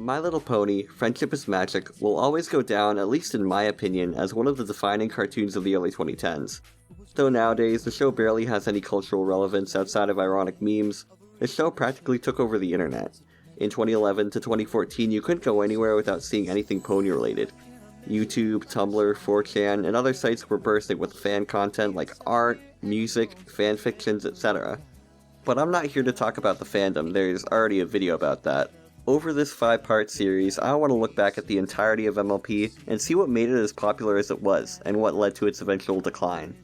My Little Pony, Friendship is Magic will always go down, at least in my opinion, as one of the defining cartoons of the early 2010s. Though nowadays, the show barely has any cultural relevance outside of ironic memes, the show practically took over the internet. In 2011 to 2014, you couldn't go anywhere without seeing anything pony related. YouTube, Tumblr, 4chan, and other sites were bursting with fan content like art, music, fanfictions, etc. But I'm not here to talk about the fandom, there's already a video about that. Over this 5-part series, I want to look back at the entirety of MLP and see what made it as popular as it was, and what led to its eventual decline.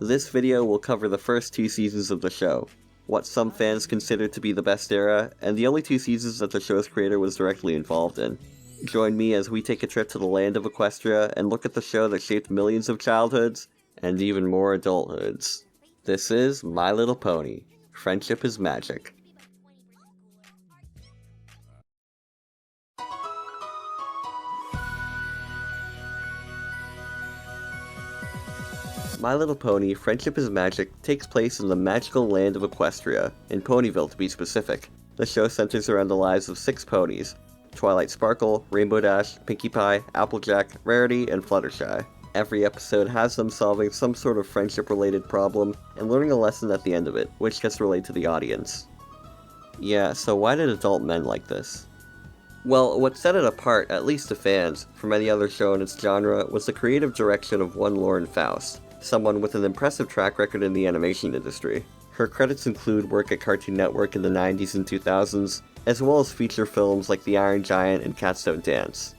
This video will cover the first 2 seasons of the show, what some fans consider to be the best era, and the only 2 seasons that the show's creator was directly involved in. Join me as we take a trip to the land of Equestria and look at the show that shaped millions of childhoods, and even more adulthoods. This is My Little Pony, Friendship is Magic. My Little Pony, Friendship is Magic takes place in the magical land of Equestria, in Ponyville to be specific. The show centers around the lives of 6 ponies: Twilight Sparkle, Rainbow Dash, Pinkie Pie, Applejack, Rarity, and Fluttershy. Every episode has them solving some sort of friendship-related problem and learning a lesson at the end of it, which gets relayed to the audience. Yeah, so why did adult men like this? Well, what set it apart, at least to fans, from any other show in its genre was the creative direction of one Lauren Faust, someone with an impressive track record in the animation industry. Her credits include work at Cartoon Network in the 90s and 2000s, as well as feature films like The Iron Giant and Cats Don't Dance.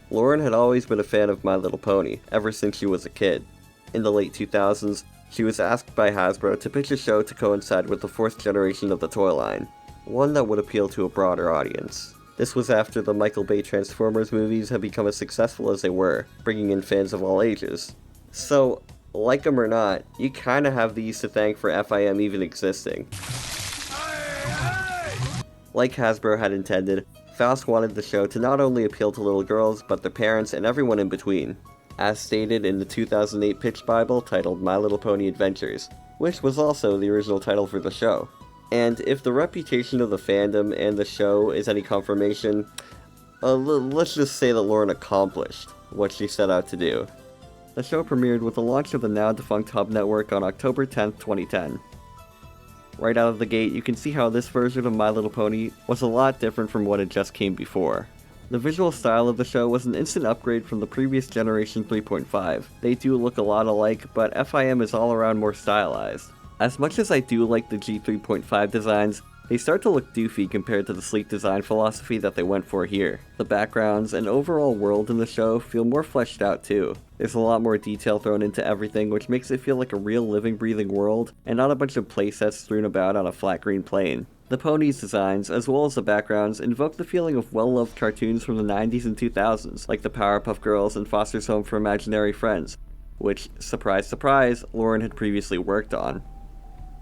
Lauren had always been a fan of My Little Pony, ever since she was a kid. In the late 2000s, she was asked by Hasbro to pitch a show to coincide with the 4th generation of the toy line, one that would appeal to a broader audience. This was after the Michael Bay Transformers movies had become as successful as they were, bringing in fans of all ages. So, like them or not, you kinda have these to thank for FIM even existing. Like Hasbro had intended, Faust wanted the show to not only appeal to little girls, but their parents and everyone in between, as stated in the 2008 pitch bible titled My Little Pony Adventures, which was also the original title for the show. And if the reputation of the fandom and the show is any confirmation, let's just say that Lauren accomplished what she set out to do. The show premiered with the launch of the now-defunct Hub Network on October 10th, 2010. Right out of the gate, you can see how this version of My Little Pony was a lot different from what had just came before. The visual style of the show was an instant upgrade from the previous generation 3.5. They do look a lot alike, but FIM is all around more stylized. As much as I do like the G3.5 designs, they start to look doofy compared to the sleek design philosophy that they went for here. The backgrounds and overall world in the show feel more fleshed out too. There's a lot more detail thrown into everything, which makes it feel like a real living, breathing world, and not a bunch of playsets strewn about on a flat green plane. The ponies' designs, as well as the backgrounds, invoke the feeling of well-loved cartoons from the 90s and 2000s, like the Powerpuff Girls and Foster's Home for Imaginary Friends, which, surprise surprise, Lauren had previously worked on.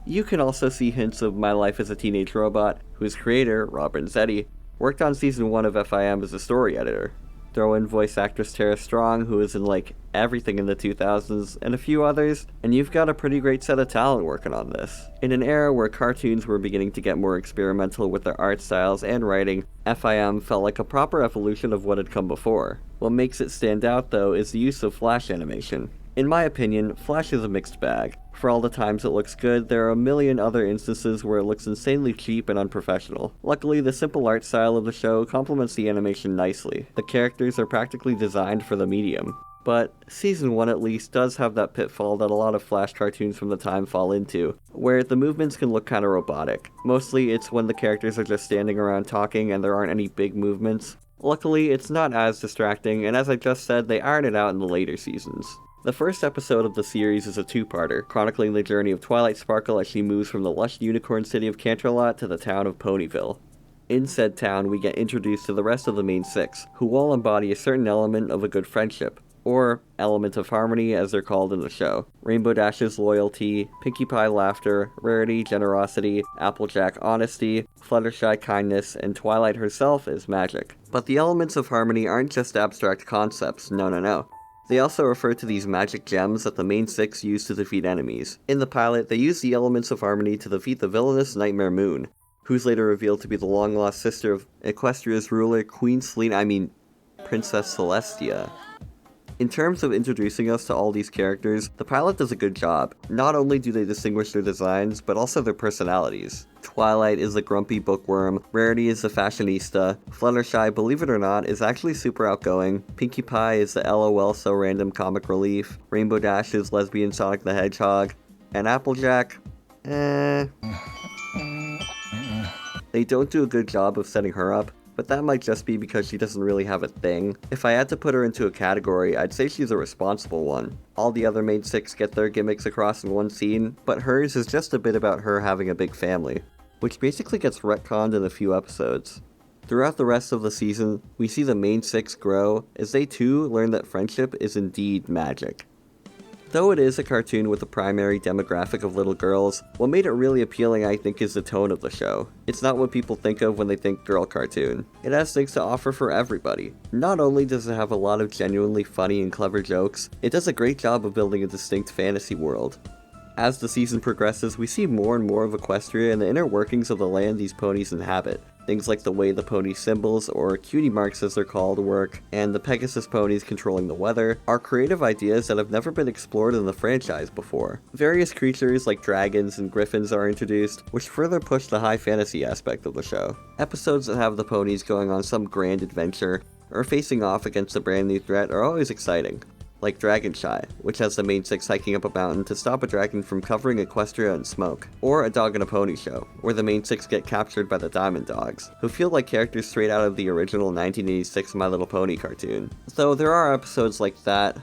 You can also see hints of My Life as a Teenage Robot, whose creator, Rob Renzetti, worked on Season 1 of FIM as a story editor. Throw in voice actress Tara Strong, who is in like everything in the 2000s, and a few others, and you've got a pretty great set of talent working on this. In an era where cartoons were beginning to get more experimental with their art styles and writing, FIM felt like a proper evolution of what had come before. What makes it stand out though is the use of Flash animation. In my opinion, Flash is a mixed bag. For all the times it looks good, there are a million other instances where it looks insanely cheap and unprofessional. Luckily, the simple art style of the show complements the animation nicely. The characters are practically designed for the medium. But Season 1 at least does have that pitfall that a lot of Flash cartoons from the time fall into, where the movements can look kinda robotic. Mostly it's when the characters are just standing around talking and there aren't any big movements. Luckily, it's not as distracting, and as I just said, they iron it out in the later seasons. The first episode of the series is a 2-parter, chronicling the journey of Twilight Sparkle as she moves from the lush unicorn city of Canterlot to the town of Ponyville. In said town, we get introduced to the rest of the main 6, who all embody a certain element of a good friendship, or element of harmony as they're called in the show. Rainbow Dash's loyalty, Pinkie Pie laughter, Rarity generosity, Applejack honesty, Fluttershy kindness, and Twilight herself is magic. But the elements of harmony aren't just abstract concepts, no. They also refer to these magic gems that the main 6 use to defeat enemies. In the pilot, they use the elements of harmony to defeat the villainous Nightmare Moon, who's later revealed to be the long-lost sister of Equestria's ruler, Princess Celestia. In terms of introducing us to all these characters, the pilot does a good job. Not only do they distinguish their designs, but also their personalities. Twilight is the grumpy bookworm, Rarity is the fashionista, Fluttershy, believe it or not, is actually super outgoing, Pinkie Pie is the LOL so random comic relief, Rainbow Dash is lesbian Sonic the Hedgehog, and Applejack, They don't do a good job of setting her up, but that might just be because she doesn't really have a thing. If I had to put her into a category, I'd say she's a responsible one. All the other main 6 get their gimmicks across in one scene, but hers is just a bit about her having a big family, which basically gets retconned in a few episodes. Throughout the rest of the season, we see the main 6 grow, as they too learn that friendship is indeed magic. Though it is a cartoon with a primary demographic of little girls, what made it really appealing I think is the tone of the show. It's not what people think of when they think girl cartoon. It has things to offer for everybody. Not only does it have a lot of genuinely funny and clever jokes, it does a great job of building a distinct fantasy world. As the season progresses, we see more and more of Equestria and the inner workings of the land these ponies inhabit. Things like the way the pony symbols, or cutie marks as they're called, work, and the Pegasus ponies controlling the weather, are creative ideas that have never been explored in the franchise before. Various creatures like dragons and griffins are introduced, which further push the high fantasy aspect of the show. Episodes that have the ponies going on some grand adventure, or facing off against a brand new threat are always exciting. Like Dragonshy, which has the main 6 hiking up a mountain to stop a dragon from covering Equestria in smoke. Or A Dog and a Pony Show, where the main 6 get captured by the Diamond Dogs, who feel like characters straight out of the original 1986 My Little Pony cartoon. Though there are episodes like that,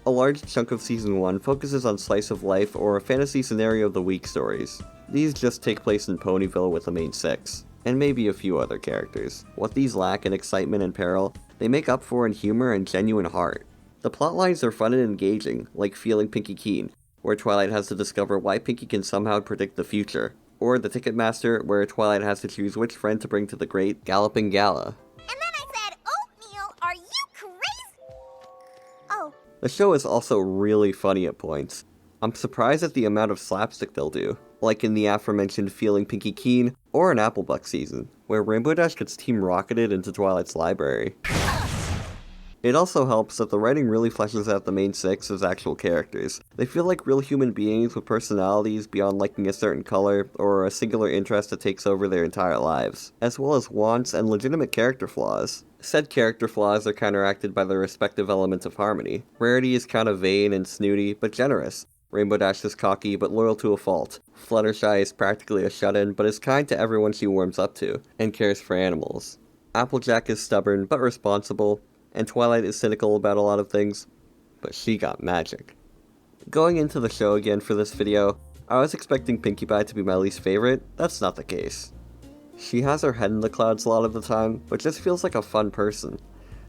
a large chunk of Season 1 focuses on slice of life or fantasy scenario of the week stories. These just take place in Ponyville with the main 6, and maybe a few other characters. What these lack in excitement and peril, they make up for in humor and genuine heart. The plotlines are fun and engaging, like Feeling Pinkie Keen, where Twilight has to discover why Pinkie can somehow predict the future, or The Ticketmaster, where Twilight has to choose which friend to bring to the great Galloping Gala. And then I said, oatmeal, are you crazy? Oh. The show is also really funny at points. I'm surprised at the amount of slapstick they'll do, like in the aforementioned Feeling Pinkie Keen, or an Applebuck season, where Rainbow Dash gets team rocketed into Twilight's library. It also helps that the writing really fleshes out the main 6 as actual characters. They feel like real human beings with personalities beyond liking a certain color or a singular interest that takes over their entire lives, as well as wants and legitimate character flaws. Said character flaws are counteracted by their respective elements of harmony. Rarity is kind of vain and snooty, but generous. Rainbow Dash is cocky, but loyal to a fault. Fluttershy is practically a shut-in, but is kind to everyone she warms up to, and cares for animals. Applejack is stubborn, but responsible, and Twilight is cynical about a lot of things, but she got magic. Going into the show again for this video, I was expecting Pinkie Pie to be my least favorite. That's not the case. She has her head in the clouds a lot of the time, but just feels like a fun person.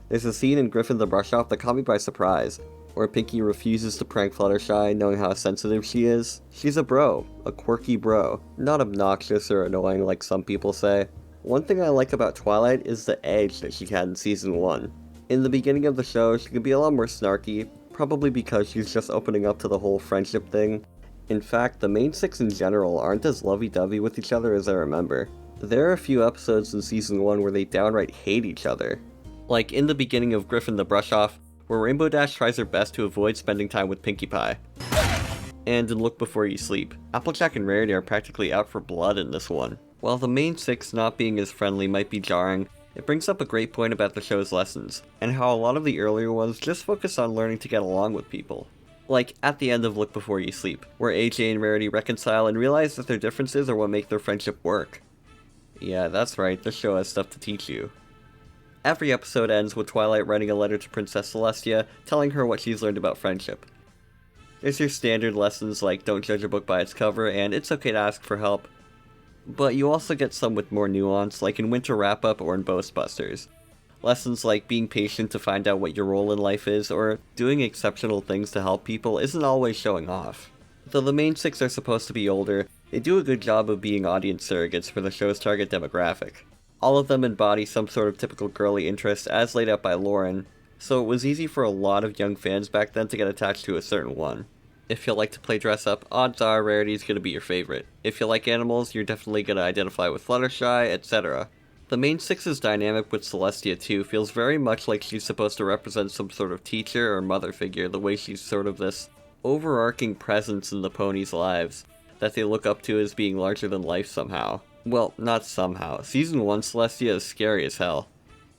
There's a scene in Griffin the Brush-Off that caught me by surprise, where Pinkie refuses to prank Fluttershy knowing how sensitive she is. She's a bro, a quirky bro, not obnoxious or annoying like some people say. One thing I like about Twilight is the edge that she had in Season 1. In the beginning of the show, she can be a lot more snarky, probably because she's just opening up to the whole friendship thing. In fact, the main 6 in general aren't as lovey-dovey with each other as I remember. There are a few episodes in Season 1 where they downright hate each other. Like in the beginning of Griffin the Brush-Off, where Rainbow Dash tries her best to avoid spending time with Pinkie Pie. And in Look Before You Sleep, Applejack and Rarity are practically out for blood in this one. While the main 6 not being as friendly might be jarring, it brings up a great point about the show's lessons, and how a lot of the earlier ones just focus on learning to get along with people. Like at the end of Look Before You Sleep, where AJ and Rarity reconcile and realize that their differences are what make their friendship work. Yeah, that's right, this show has stuff to teach you. Every episode ends with Twilight writing a letter to Princess Celestia, telling her what she's learned about friendship. There's your standard lessons like don't judge a book by its cover and it's okay to ask for help. But you also get some with more nuance, like in Winter Wrap-Up or in Ghostbusters. Lessons like being patient to find out what your role in life is, or doing exceptional things to help people isn't always showing off. Though the main 6 are supposed to be older, they do a good job of being audience surrogates for the show's target demographic. All of them embody some sort of typical girly interest as laid out by Lauren, so it was easy for a lot of young fans back then to get attached to a certain one. If you like to play dress up, odds are Rarity's gonna be your favorite. If you like animals, you're definitely gonna identify with Fluttershy, etc. The main six's dynamic with Celestia too feels very much like she's supposed to represent some sort of teacher or mother figure, the way she's sort of this overarching presence in the ponies' lives that they look up to as being larger than life somehow. Well, not somehow. Season 1 Celestia is scary as hell.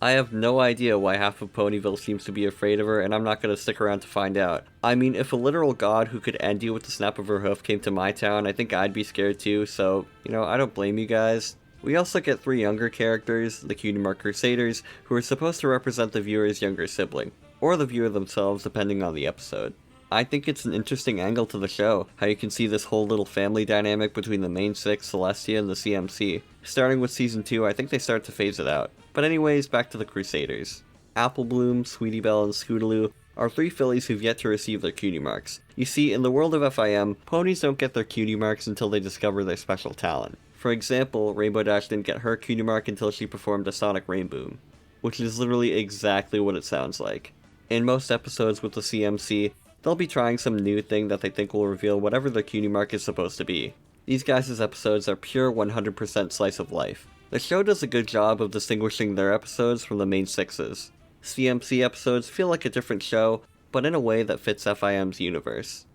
I have no idea why half of Ponyville seems to be afraid of her, and I'm not gonna stick around to find out. I mean, if a literal god who could end you with the snap of her hoof came to my town, I think I'd be scared too, so, I don't blame you guys. We also get 3 younger characters, the Cutie Mark Crusaders, who are supposed to represent the viewer's younger sibling, or the viewer themselves depending on the episode. I think it's an interesting angle to the show, how you can see this whole little family dynamic between the main 6, Celestia, and the CMC. Starting with Season 2, I think they start to phase it out. But anyways, back to the Crusaders. Apple Bloom, Sweetie Belle, and Scootaloo are 3 fillies who've yet to receive their cutie marks. You see, in the world of FIM, ponies don't get their cutie marks until they discover their special talent. For example, Rainbow Dash didn't get her cutie mark until she performed a Sonic Rainboom, which is literally exactly what it sounds like. In most episodes with the CMC, they'll be trying some new thing that they think will reveal whatever their cutie mark is supposed to be. These guys' episodes are pure 100% slice of life. The show does a good job of distinguishing their episodes from the main 6's. CMC episodes feel like a different show, but in a way that fits FIM's universe.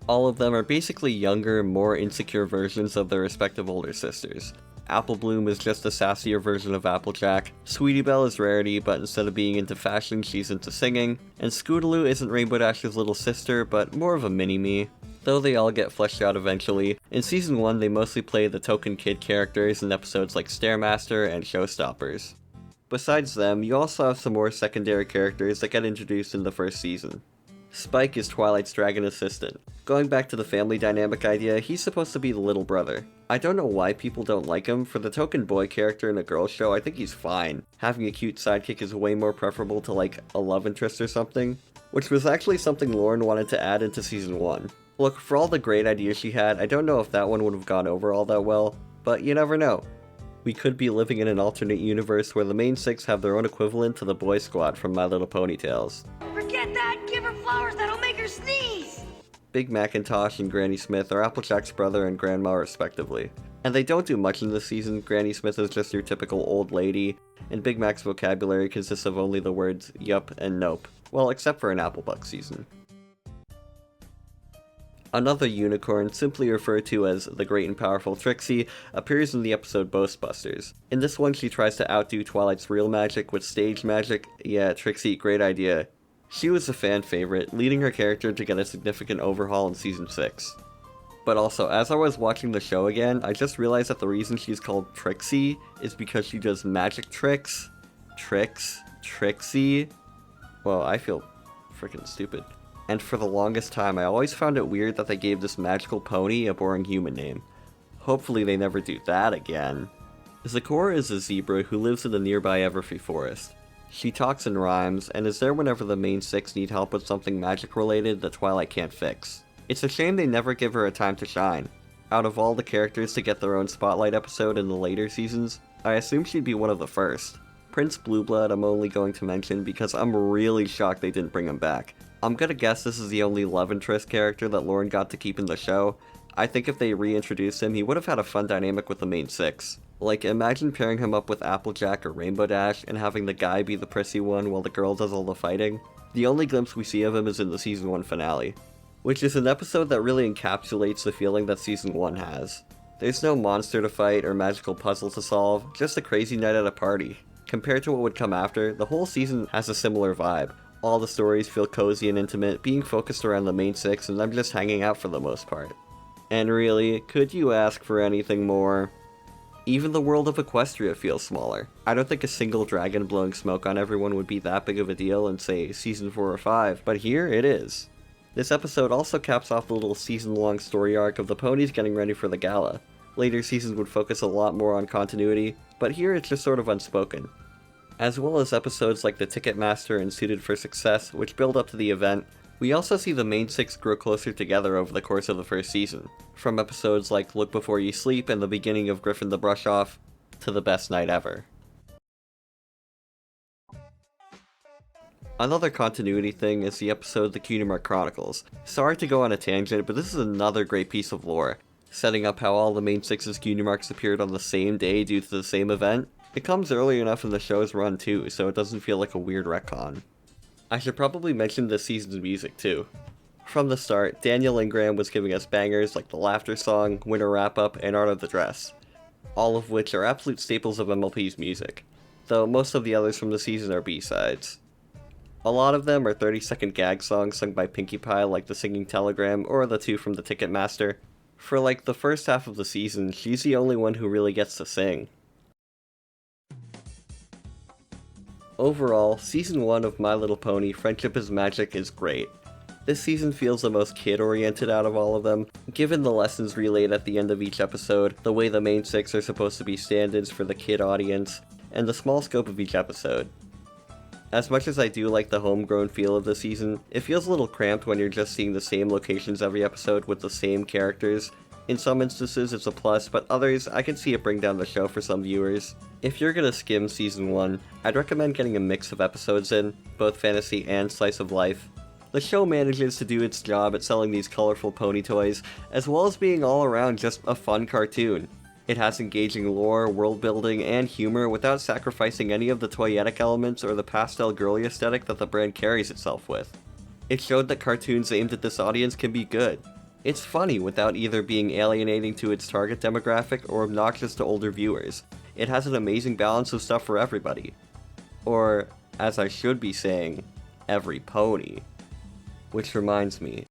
All of them are basically younger, more insecure versions of their respective older sisters. Apple Bloom is just a sassier version of Applejack, Sweetie Belle is Rarity, but instead of being into fashion, she's into singing, and Scootaloo isn't Rainbow Dash's little sister, but more of a mini-me. Though they all get fleshed out eventually, in Season 1 they mostly play the token kid characters in episodes like Stairmaster and Showstoppers. Besides them, you also have some more secondary characters that get introduced in the first season. Spike is Twilight's dragon assistant. Going back to the family dynamic idea, he's supposed to be the little brother. I don't know why people don't like him. For the token boy character in a girl's show, I think he's fine. Having a cute sidekick is way more preferable to like a love interest or something, which was actually something Lauren wanted to add into Season 1. Look, for all the great ideas she had, I don't know if that one would have gone over all that well, but you never know. We could be living in an alternate universe where the main 6 have their own equivalent to the boy squad from My Little Ponytails. Forget that! Give her flowers that'll make her sneeze! Big Macintosh and Granny Smith are Applejack's brother and grandma respectively. And they don't do much in this season. Granny Smith is just your typical old lady, and Big Mac's vocabulary consists of only the words yup and nope. Well, except for an Applebuck season. Another unicorn, simply referred to as the Great and Powerful Trixie, appears in the episode Ghostbusters. In this one, she tries to outdo Twilight's real magic with stage magic. Yeah, Trixie, great idea. She was a fan favorite, leading her character to get a significant overhaul in Season 6. But also, as I was watching the show again, I just realized that the reason she's called Trixie is because she does magic tricks. Trixie. Well, I feel freaking stupid. And for the longest time, I always found it weird that they gave this magical pony a boring human name. Hopefully they never do that again. Zecora is a zebra who lives in the nearby Everfree Forest. She talks and rhymes, and is there whenever the main 6 need help with something magic related that Twilight can't fix. It's a shame they never give her a time to shine. Out of all the characters to get their own spotlight episode in the later seasons, I assume she'd be one of the first. Prince Blueblood I'm only going to mention because I'm really shocked they didn't bring him back. I'm gonna guess this is the only love interest character that Lauren got to keep in the show. I think if they reintroduced him, he would have had a fun dynamic with the main 6. Like, imagine pairing him up with Applejack or Rainbow Dash and having the guy be the prissy one while the girl does all the fighting. The only glimpse we see of him is in the Season 1 finale, which is an episode that really encapsulates the feeling that Season 1 has. There's no monster to fight or magical puzzle to solve, just a crazy night at a party. Compared to what would come after, the whole season has a similar vibe. All the stories feel cozy and intimate, being focused around the main 6 and them just hanging out for the most part. And really, could you ask for anything more? Even the world of Equestria feels smaller. I don't think a single dragon blowing smoke on everyone would be that big of a deal in, say, Season 4 or 5, but here it is. This episode also caps off the little season-long story arc of the ponies getting ready for the gala. Later seasons would focus a lot more on continuity, but here it's just sort of unspoken. As well as episodes like the Ticketmaster and Suited for Success, which build up to the event, we also see the main 6 grow closer together over the course of the first season. From episodes like Look Before You Sleep and the beginning of Griffin the Brush Off, to the best night ever. Another continuity thing is the episode The Cutie Mark Chronicles. Sorry to go on a tangent, but this is another great piece of lore, setting up how all the main 6's cutie marks appeared on the same day due to the same event. It comes early enough in the show's run too, so it doesn't feel like a weird retcon. I should probably mention this season's music too. From the start, Daniel Ingram was giving us bangers like The Laughter Song, Winter Wrap-Up, and Art of the Dress, all of which are absolute staples of MLP's music, though most of the others from the season are B-sides. A lot of them are 30-second gag songs sung by Pinkie Pie like The Singing Telegram or the two from the Ticketmaster. For like the first half of the season, she's the only one who really gets to sing. Overall, Season 1 of My Little Pony Friendship is Magic is great. This season feels the most kid-oriented out of all of them, given the lessons relayed at the end of each episode, the way the main 6 are supposed to be stand-ins for the kid audience, and the small scope of each episode. As much as I do like the homegrown feel of the season, it feels a little cramped when you're just seeing the same locations every episode with the same characters. In some instances it's a plus, but others, I can see it bring down the show for some viewers. If you're gonna skim Season 1, I'd recommend getting a mix of episodes in, both fantasy and slice of life. The show manages to do its job at selling these colorful pony toys, as well as being all around just a fun cartoon. It has engaging lore, world building, and humor without sacrificing any of the toyetic elements or the pastel girly aesthetic that the brand carries itself with. It showed that cartoons aimed at this audience can be good. It's funny without either being alienating to its target demographic or obnoxious to older viewers. It has an amazing balance of stuff for everybody. Or, as I should be saying, every pony. Which reminds me,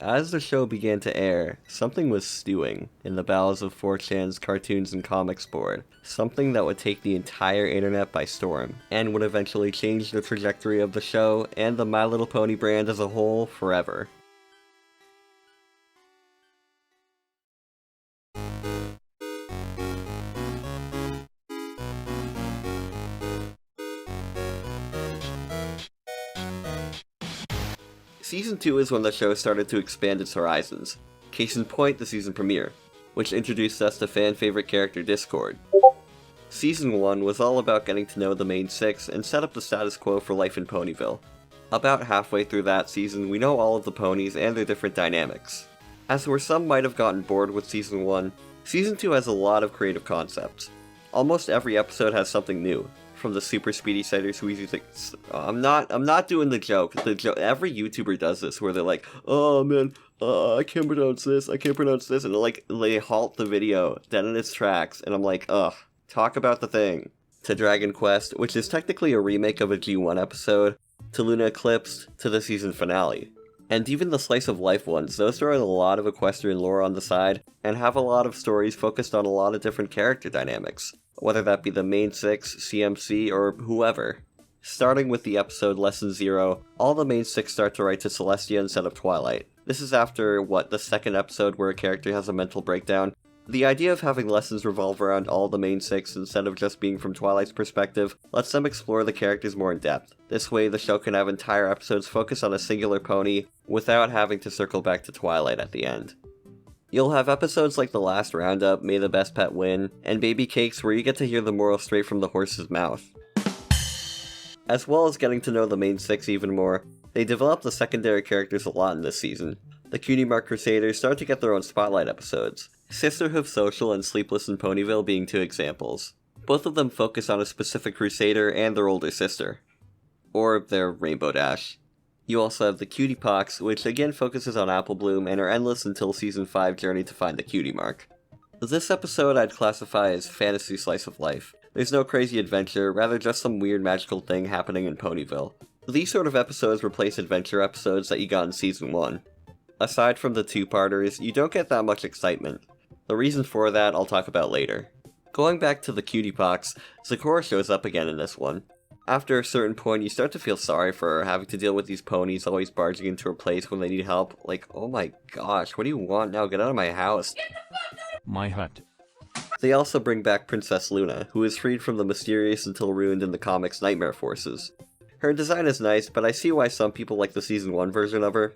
as the show began to air, something was stewing in the bowels of 4chan's cartoons and comics board, something that would take the entire internet by storm, and would eventually change the trajectory of the show and the My Little Pony brand as a whole forever. Season 2 is when the show started to expand its horizons. Case in point, the season premiere, which introduced us to fan-favorite character Discord. Season 1 was all about getting to know the main 6 and set up the status quo for life in Ponyville. About halfway through that season, we know all of the ponies and their different dynamics. As where some might have gotten bored with Season 1, Season 2 has a lot of creative concepts. Almost every episode has something new. From the super speedy cider squeezy things. I'm not doing the joke. Every YouTuber does this where they're like, oh man, I can't pronounce this, and they halt the video dead in its tracks, and I'm like, ugh, talk about the thing. To Dragon Quest, which is technically a remake of a G1 episode, to Luna Eclipsed, to the season finale. And even the slice of life ones, those throw in a lot of equestrian lore on the side, and have a lot of stories focused on a lot of different character dynamics, whether that be the main 6, CMC, or whoever. Starting with the episode Lesson 0, all the main 6 start to write to Celestia instead of Twilight. This is after, the second episode where a character has a mental breakdown. The idea of having lessons revolve around all the main 6 instead of just being from Twilight's perspective lets them explore the characters more in depth. This way, the show can have entire episodes focus on a singular pony without having to circle back to Twilight at the end. You'll have episodes like The Last Roundup, May the Best Pet Win, and Baby Cakes where you get to hear the moral straight from the horse's mouth. As well as getting to know the main 6 even more, they develop the secondary characters a lot in this season. The Cutie Mark Crusaders start to get their own spotlight episodes, Sisterhood Social and Sleepless in Ponyville being two examples. Both of them focus on a specific crusader and their older sister. Or their Rainbow Dash. You also have the Cutie Pox, which again focuses on Apple Bloom and are endless until Season 5 journey to find the Cutie Mark. This episode I'd classify as fantasy slice of life. There's no crazy adventure, rather just some weird magical thing happening in Ponyville. These sort of episodes replace adventure episodes that you got in Season 1. Aside from the two-parters, you don't get that much excitement. The reason for that I'll talk about later. Going back to the Cutie Pox, Sakura shows up again in this one. After a certain point, you start to feel sorry for her having to deal with these ponies always barging into her place when they need help. Like, oh my gosh, what do you want now? Get out of my house. My hut. They also bring back Princess Luna, who is freed from the mysterious until ruined in the comics Nightmare Forces. Her design is nice, but I see why some people like the Season 1 version of her.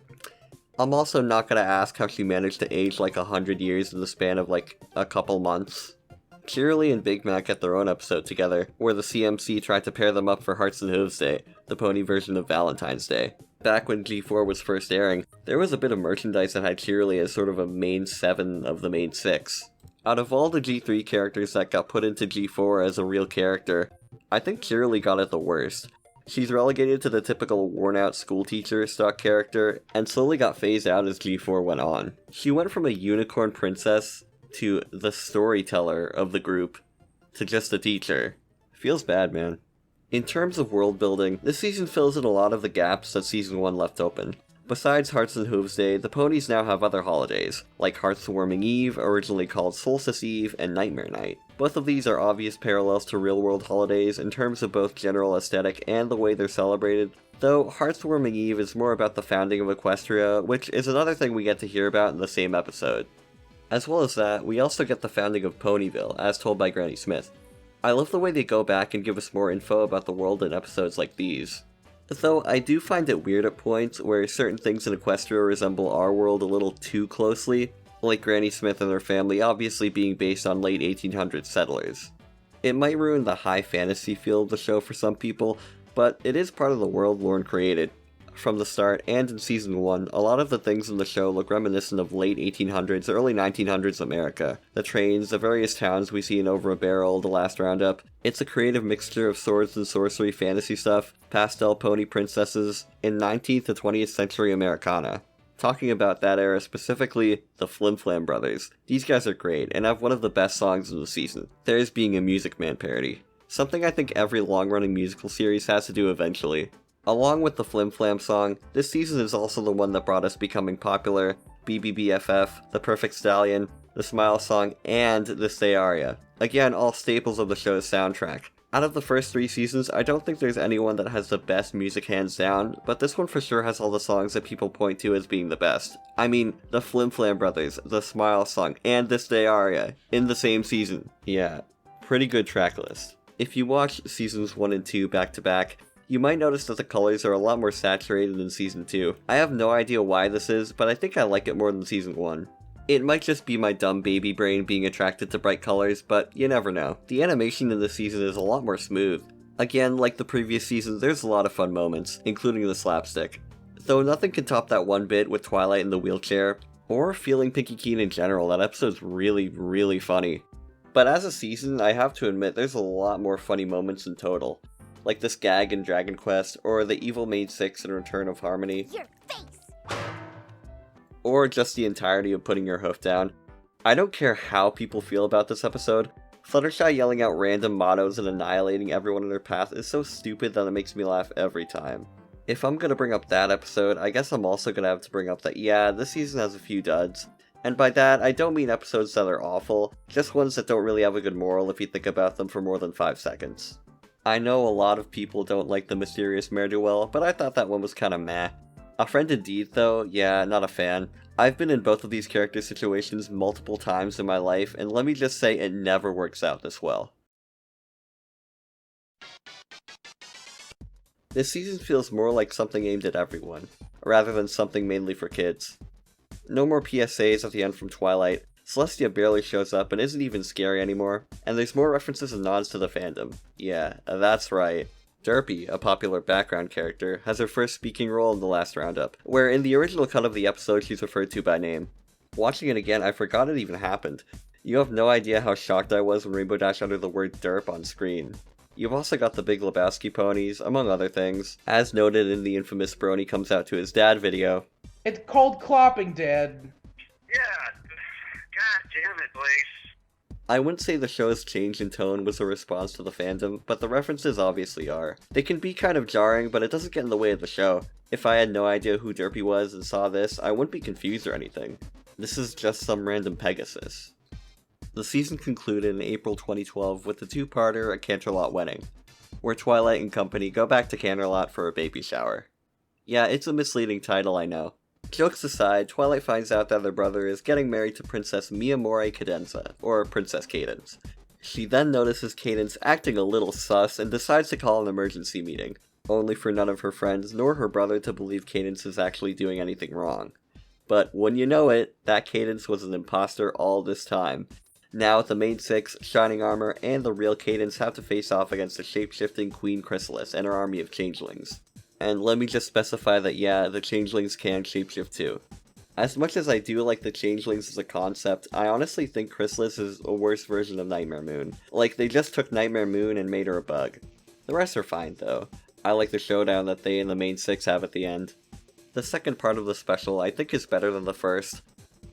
I'm also not gonna ask how she managed to age like 100 years in the span of like a couple months. Cheerilee and Big Mac get their own episode together, where the CMC tried to pair them up for Hearts and Hooves Day, the pony version of Valentine's Day. Back when G4 was first airing, there was a bit of merchandise that had Cheerilee as sort of a main 7 of the main 6. Out of all the G3 characters that got put into G4 as a real character, I think Cheerilee got it the worst. She's relegated to the typical worn-out schoolteacher stock character, and slowly got phased out as G4 went on. She went from a unicorn princess to the storyteller of the group to just a teacher. Feels bad, man. In terms of world building, this season fills in a lot of the gaps that Season 1 left open. Besides Hearts and Hooves Day, the ponies now have other holidays, like Heartswarming Eve, originally called Solstice Eve, and Nightmare Night. Both of these are obvious parallels to real-world holidays in terms of both general aesthetic and the way they're celebrated, though Heartswarming Eve is more about the founding of Equestria, which is another thing we get to hear about in the same episode. As well as that, we also get the founding of Ponyville, as told by Granny Smith. I love the way they go back and give us more info about the world in episodes like these. Though I do find it weird at points where certain things in Equestria resemble our world a little too closely, like Granny Smith and her family obviously being based on late 1800s settlers. It might ruin the high fantasy feel of the show for some people, but it is part of the world Lorne created. From the start, and in Season 1, a lot of the things in the show look reminiscent of late 1800s, early 1900s America. The trains, the various towns we see in Over a Barrel, The Last Roundup. It's a creative mixture of swords and sorcery fantasy stuff, pastel pony princesses, and 19th to 20th century Americana. Talking about that era specifically, the Flim Flam Brothers. These guys are great, and have one of the best songs in the season, theirs being a Music Man parody. Something I think every long-running musical series has to do eventually. Along with the Flim Flam song, this season is also the one that brought us Becoming Popular, BBBFF, The Perfect Stallion, the Smile song, and the Stay aria. Again, all staples of the show's soundtrack. Out of the first 3 seasons, I don't think there's anyone that has the best music hands down, but this one for sure has all the songs that people point to as being the best. I mean, the Flim Flam Brothers, the Smile song, and the Stay aria, in the same season. Yeah, pretty good track list. If you watch seasons 1 and 2 back to back, you might notice that the colors are a lot more saturated in Season 2. I have no idea why this is, but I think I like it more than Season 1. It might just be my dumb baby brain being attracted to bright colors, but you never know. The animation in this season is a lot more smooth. Again, like the previous season, there's a lot of fun moments, including the slapstick. Though nothing can top that one bit with Twilight in the wheelchair, or Feeling Pinky Keen in general. That episode's really, really funny. But as a season, I have to admit there's a lot more funny moments in total. Like this gag in Dragon Quest, or the Evil Maid 6 in Return of Harmony. Your face! Or just the entirety of Putting Your Hoof Down. I don't care how people feel about this episode. Fluttershy yelling out random mottos and annihilating everyone in their path is so stupid that it makes me laugh every time. If I'm gonna bring up that episode, I guess I'm also gonna have to bring up that yeah, this season has a few duds. And by that, I don't mean episodes that are awful, just ones that don't really have a good moral if you think about them for more than 5 seconds. I know a lot of people don't like the mysterious ne'er-do-well, but I thought that one was kinda meh. A Friend Indeed though, yeah, not a fan. I've been in both of these character situations multiple times in my life, and let me just say it never works out this well. This season feels more like something aimed at everyone, rather than something mainly for kids. No more PSAs at the end from Twilight, Celestia barely shows up and isn't even scary anymore, and there's more references and nods to the fandom. Yeah, that's right. Derpy, a popular background character, has her first speaking role in The Last Roundup, where in the original cut of the episode she's referred to by name. Watching it again, I forgot it even happened. You have no idea how shocked I was when Rainbow Dash uttered the word derp on screen. You've also got the Big Lebowski ponies, among other things, as noted in the infamous Brony Comes Out to His Dad video. It's called clopping, Dad. Yeah, god damn it, Blaze. I wouldn't say the show's change in tone was a response to the fandom, but the references obviously are. They can be kind of jarring, but it doesn't get in the way of the show. If I had no idea who Derpy was and saw this, I wouldn't be confused or anything. This is just some random Pegasus. The season concluded in April 2012 with the 2-parter A Canterlot Wedding, where Twilight and company go back to Canterlot for a baby shower. Yeah, it's a misleading title, I know. Jokes aside, Twilight finds out that her brother is getting married to Princess Miyamori Cadenza, or Princess Cadence. She then notices Cadence acting a little sus and decides to call an emergency meeting, only for none of her friends nor her brother to believe Cadence is actually doing anything wrong. But when you know it, that Cadence was an imposter all this time. Now the main six, Shining Armor, and the real Cadence have to face off against the shape-shifting Queen Chrysalis and her army of changelings. And let me just specify that yeah, the changelings can shapeshift too. As much as I do like the changelings as a concept, I honestly think Chrysalis is a worse version of Nightmare Moon. Like, they just took Nightmare Moon and made her a bug. The rest are fine though. I like the showdown that they and the main six have at the end. The second part of the special I think is better than the first.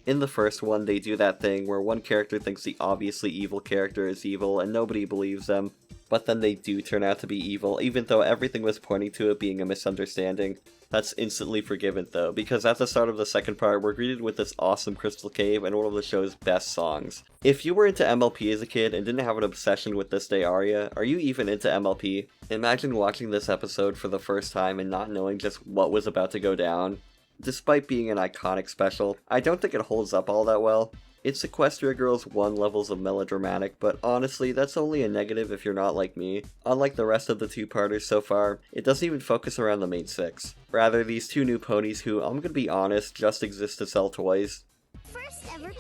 In the first one, they do that thing where one character thinks the obviously evil character is evil and nobody believes them, but then they do turn out to be evil, even though everything was pointing to it being a misunderstanding. That's instantly forgiven though, because at the start of the second part, we're greeted with this awesome Crystal Cave and one of the show's best songs. If you were into MLP as a kid and didn't have an obsession with This Day aria, are you even into MLP? Imagine watching this episode for the first time and not knowing just what was about to go down. Despite being an iconic special, I don't think it holds up all that well. It's Equestria Girls 1 levels of melodramatic, but honestly, that's only a negative if you're not like me. Unlike the rest of the two-parters so far, it doesn't even focus around the main six. Rather, these two new ponies who, I'm gonna be honest, just exist to sell toys. First ever pony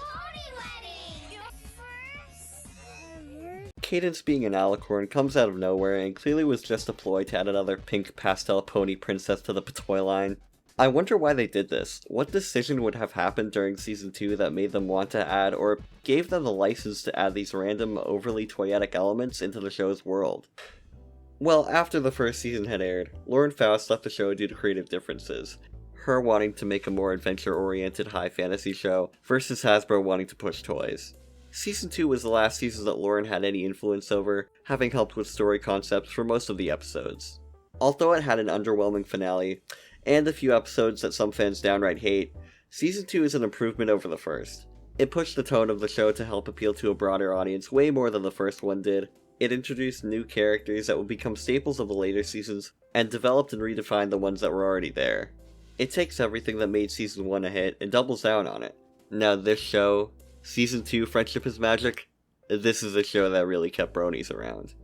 wedding! Your first ever... Cadence being an alicorn comes out of nowhere and clearly was just a ploy to add another pink pastel pony princess to the toy line. I wonder why they did this. What decision would have happened during Season 2 that made them want to add, or gave them the license to add these random, overly toyetic elements into the show's world? Well, after the first season had aired, Lauren Faust left the show due to creative differences. Her wanting to make a more adventure-oriented high fantasy show, versus Hasbro wanting to push toys. Season 2 was the last season that Lauren had any influence over, having helped with story concepts for most of the episodes. Although it had an underwhelming finale, and a few episodes that some fans downright hate, Season 2 is an improvement over the first. It pushed the tone of the show to help appeal to a broader audience way more than the first one did. It introduced new characters that would become staples of the later seasons, and developed and redefined the ones that were already there. It takes everything that made Season 1 a hit and doubles down on it. Now this show, Season 2 Friendship is Magic, this is a show that really kept bronies around.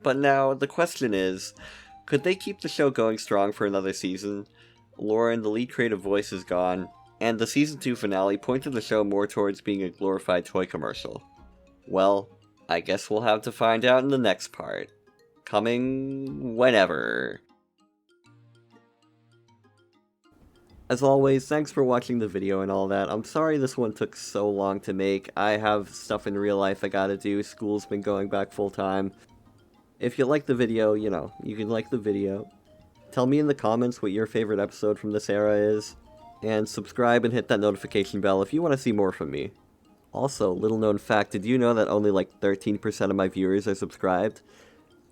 But now, the question is, could they keep the show going strong for another season? Lauren, the lead creative voice, is gone, and the Season 2 finale pointed the show more towards being a glorified toy commercial. Well, I guess we'll have to find out in the next part. Coming whenever. As always, thanks for watching the video and all that. I'm sorry this one took so long to make. I have stuff in real life I gotta do. School's been going back full time. If you like the video, you know, you can like the video. Tell me in the comments what your favorite episode from this era is. And subscribe and hit that notification bell if you want to see more from me. Also, little known fact, did you know that only like 13% of my viewers are subscribed?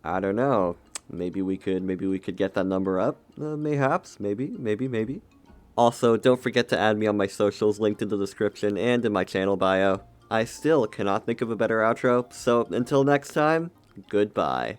I don't know. Maybe we could get that number up. Mayhaps. Maybe. Also, don't forget to add me on my socials linked in the description and in my channel bio. I still cannot think of a better outro, so until next time, goodbye.